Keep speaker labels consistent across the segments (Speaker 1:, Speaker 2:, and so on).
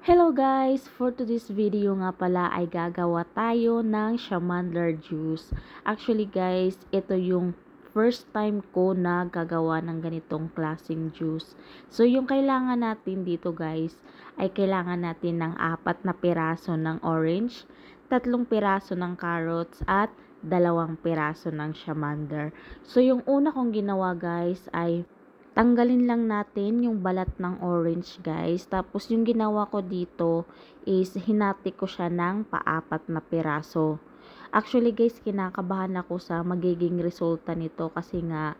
Speaker 1: Hello guys! For today's video nga pala ay gagawa tayo ng Shamandler juice. Actually guys, ito yung first time ko na gagawa ng ganitong klaseng juice. So yung kailangan natin dito guys, ay kailangan natin ng 4 na piraso ng orange, 3 piraso ng carrots at 2 piraso ng Shamandler. So yung una kong ginawa guys ay tanggalin lang natin yung balat ng orange guys. Tapos yung ginawa ko dito is hinati ko siya ng pa-4 na piraso. Actually guys, kinakabahan ako sa magiging resulta nito kasi nga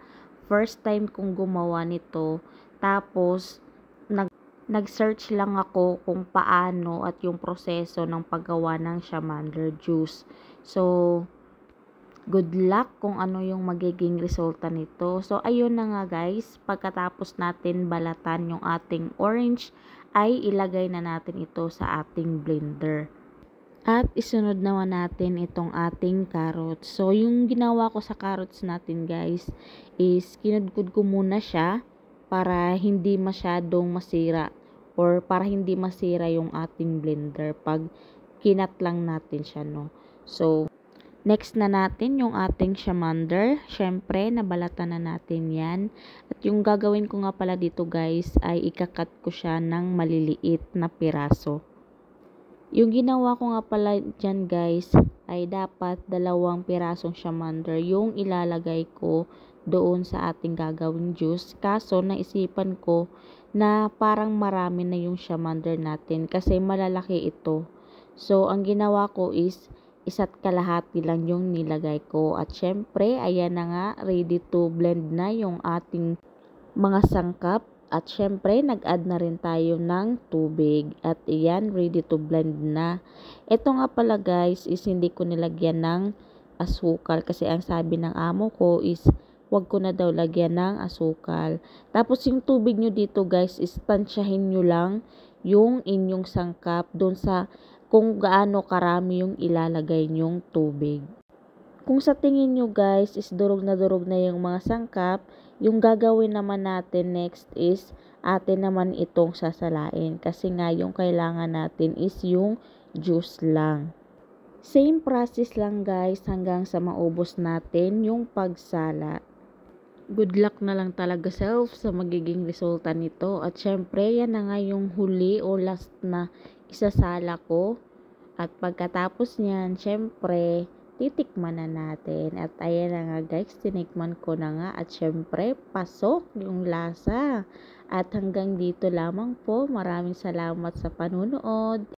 Speaker 1: first time kong gumawa nito. Tapos nag-search lang ako kung paano at yung proseso ng paggawa ng Shamandler juice. So good luck kung ano yung magiging resulta nito. So, ayun na nga guys, pagkatapos natin balatan yung ating orange, ay ilagay na natin ito sa ating blender. At isunod naman natin itong ating carrots. So, yung ginawa ko sa carrots natin guys, is kinudkod ko muna siya para hindi masyadong masira or para hindi masira yung ating blender pag kinat lang natin siya, no. So, next na natin yung ating Shamandler. Syempre, nabalatan na natin yan. At yung gagawin ko nga pala dito guys, ay ikakat ko siya ng maliliit na piraso. Yung ginawa ko nga pala dyan guys, ay dapat 2 pirasong Shamandler yung ilalagay ko doon sa ating gagawing juice. Kaso, naisipan ko na parang marami na yung Shamandler natin kasi malalaki ito. So, ang ginawa ko is 1 kalahati lang yung nilagay ko. At syempre, ayan na nga, ready to blend na yung ating mga sangkap. At syempre, nag-add na rin tayo ng tubig. At ayan, ready to blend na. Ito nga pala guys, is hindi ko nilagyan ng asukal. Kasi ang sabi ng amo ko is, wag ko na daw lagyan ng asukal. Tapos yung tubig nyo dito guys, is tansyahin nyo lang yung inyong sangkap doon sa kung gaano karami yung ilalagay nyong tubig. Kung sa tingin nyo guys is durog na yung mga sangkap, yung gagawin naman natin next is atin naman itong sasalain. Kasi nga yung kailangan natin is yung juice lang. Same process lang guys hanggang sa maubos natin yung pagsala. Good luck na lang talaga self sa magiging resulta nito. At syempre, yan na nga yung huli o last na isasala ko. At pagkatapos niyan, syempre, titikman na natin. At ayan na nga guys, tinikman ko na nga. At syempre, pasok yung lasa. At hanggang dito lamang po. Maraming salamat sa panunood.